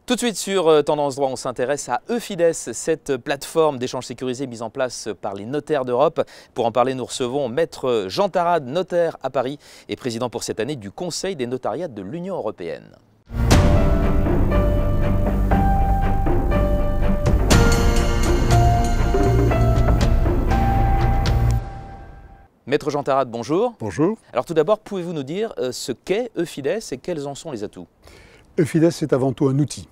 Tout de suite sur Tendance Droit, on s'intéresse à Efides, cette plateforme d'échange sécurisé mise en place par les notaires d'Europe. Pour en parler, nous recevons Maître Jean Tarade, notaire à Paris et président pour cette année du Conseil des notariats de l'Union européenne. Maître Jean Tarade, bonjour. Bonjour. Alors tout d'abord, pouvez-vous nous dire ce qu'est Efides et quels en sont les atouts? Efides, c'est avant tout un outil.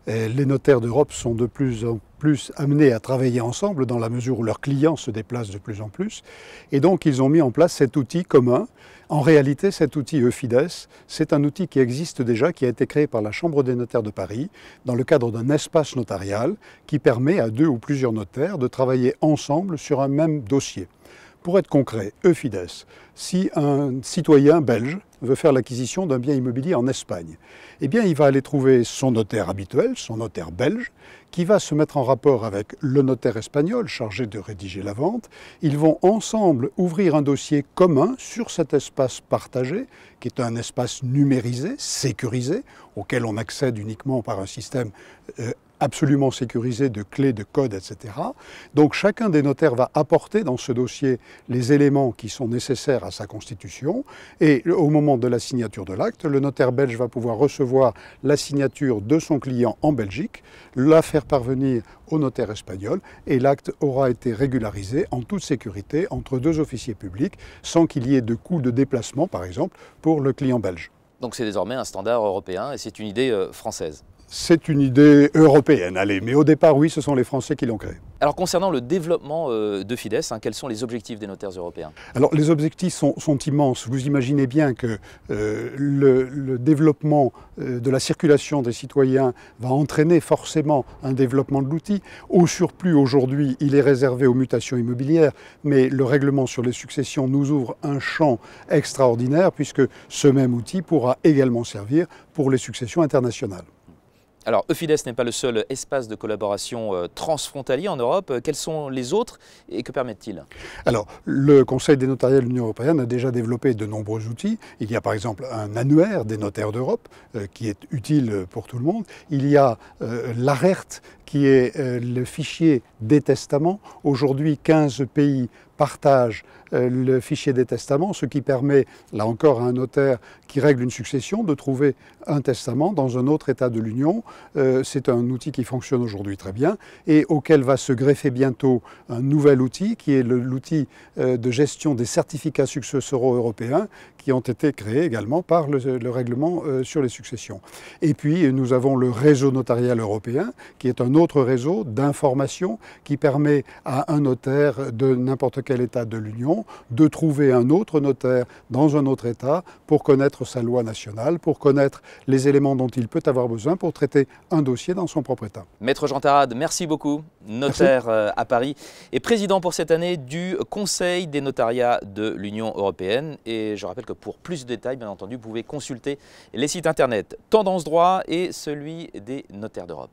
Les notaires d'Europe sont de plus en plus amenés à travailler ensemble dans la mesure où leurs clients se déplacent de plus en plus. Et donc, ils ont mis en place cet outil commun. En réalité, cet outil Efides, c'est un outil qui existe déjà, qui a été créé par la Chambre des notaires de Paris dans le cadre d'un espace notarial qui permet à 2 ou plusieurs notaires de travailler ensemble sur un même dossier. Pour être concret, Efides, si un citoyen belge veut faire l'acquisition d'un bien immobilier en Espagne, eh bien il va aller trouver son notaire habituel, son notaire belge, qui va se mettre en rapport avec le notaire espagnol chargé de rédiger la vente. Ils vont ensemble ouvrir un dossier commun sur cet espace partagé, qui est un espace numérisé, sécurisé, auquel on accède uniquement par un système absolument sécurisé de clés, de codes, etc. Donc chacun des notaires va apporter dans ce dossier les éléments qui sont nécessaires à sa constitution et au moment de la signature de l'acte, le notaire belge va pouvoir recevoir la signature de son client en Belgique, la faire parvenir au notaire espagnol et l'acte aura été régularisé en toute sécurité entre 2 officiers publics sans qu'il y ait de coûts de déplacement, par exemple, pour le client belge. Donc c'est désormais un standard européen et c'est une idée française. C'est une idée européenne, allez, mais au départ, oui, ce sont les Français qui l'ont créée. Alors concernant le développement d'Efides, quels sont les objectifs des notaires européens? Alors les objectifs sont immenses. Vous imaginez bien que le développement de la circulation des citoyens va entraîner forcément un développement de l'outil. Au surplus, aujourd'hui, il est réservé aux mutations immobilières, mais le règlement sur les successions nous ouvre un champ extraordinaire puisque ce même outil pourra également servir pour les successions internationales. Alors, Efides n'est pas le seul espace de collaboration transfrontalier en Europe. Quels sont les autres et que permettent-ils? Alors, le Conseil des notariats de l'Union européenne a déjà développé de nombreux outils. Il y a par exemple un annuaire des notaires d'Europe qui est utile pour tout le monde. Il y a l'ARERT qui est le fichier des testaments. Aujourd'hui, 15 pays partagent le fichier des testaments, ce qui permet, là encore, à un notaire qui règle une succession de trouver un testament dans un autre État de l'Union. C'est un outil qui fonctionne aujourd'hui très bien et auquel va se greffer bientôt un nouvel outil qui est l'outil de gestion des certificats successoraux européens qui ont été créés également par le règlement sur les successions. Et puis, nous avons le réseau notarial européen qui est un autre réseau d'information qui permet à un notaire de n'importe quel État de l'Union de trouver un autre notaire dans un autre État pour connaître sa loi nationale, pour connaître les éléments dont il peut avoir besoin pour traiter un dossier dans son propre État. Maître Jean Tarade, merci beaucoup, notaire à Paris et président pour cette année du Conseil des notariats de l'Union européenne. Et je rappelle que pour plus de détails, bien entendu, vous pouvez consulter les sites internet Tendance Droit et celui des notaires d'Europe.